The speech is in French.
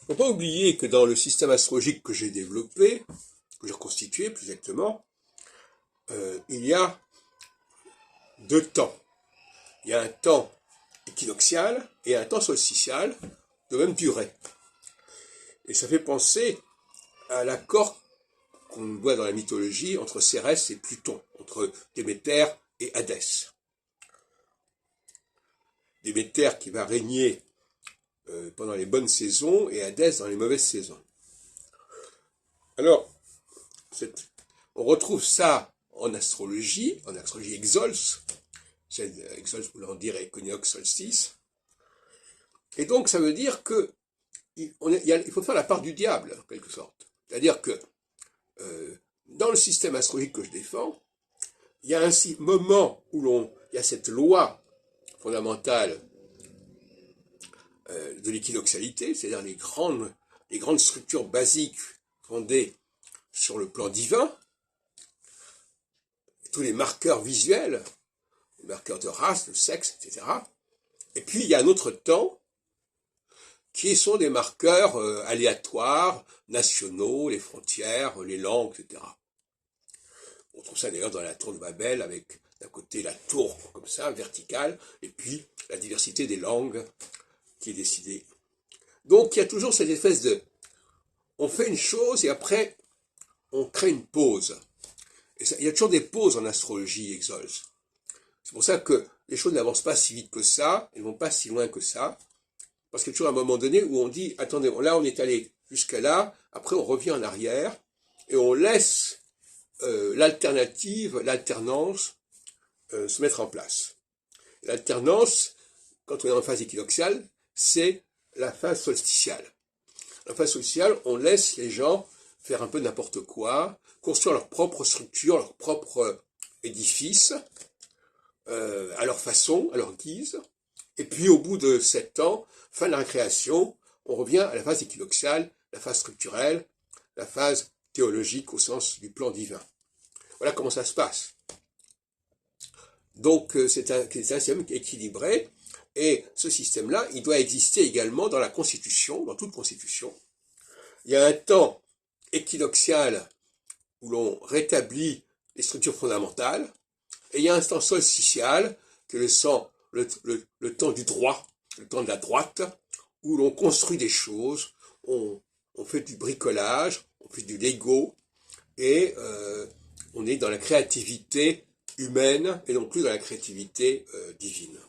Il ne faut pas oublier que dans le système astrologique que j'ai développé, que j'ai reconstitué plus exactement, il y a deux temps. Il y a un temps équinoxial et un temps solsticial de même durée. Et ça fait penser à l'accord qu'on voit dans la mythologie entre Cérès et Pluton, entre Déméter et Hadès. Déméter qui va régner pendant les bonnes saisons et Hadès dans les mauvaises saisons. Alors, on retrouve ça en astrologie Exols, Exols voulant dire équinoxe solstice. Et donc ça veut dire que il faut faire la part du diable, en quelque sorte. C'est-à-dire que dans le système astrologique que je défends, il y a un moment où il y a cette loi fondamentale de l'équinoxialité, c'est-à-dire les grandes structures basiques fondées sur le plan divin, tous les marqueurs visuels, les marqueurs de race, de sexe, etc. Et puis il y a un autre temps qui sont des marqueurs aléatoires, nationaux, les frontières, les langues, etc. On trouve ça d'ailleurs dans la tour de Babel, avec d'un côté la tour comme ça, verticale, et puis la diversité des langues qui est décidée. Donc il y a toujours cette espèce de... On fait une chose et après on crée une pause. Et ça, il y a toujours des pauses en astrologie Exols. C'est pour ça que les choses n'avancent pas si vite que ça, elles ne vont pas si loin que ça. Parce qu'il y a toujours un moment donné où on dit, attendez, là on est allé jusqu'à là, après on revient en arrière, et on laisse l'alternance se mettre en place. L'alternance, quand on est en phase équinoxiale, c'est la phase solsticiale. La phase solsticiale, on laisse les gens faire un peu n'importe quoi, construire leur propre structure, leur propre édifice, à leur façon, à leur guise. Et puis au bout de 7 ans, fin de la récréation, on revient à la phase équinoxiale, la phase structurelle, la phase théologique au sens du plan divin. Voilà comment ça se passe. Donc c'est un système équilibré, et ce système-là, il doit exister également dans la Constitution, dans toute Constitution. Il y a un temps équinoxial où l'on rétablit les structures fondamentales, et il y a un temps solsticial, qui est le temps du droit, le temps de la droite, où l'on construit des choses, on fait du bricolage, on fait du Lego, et on est dans la créativité humaine et non plus dans la créativité divine.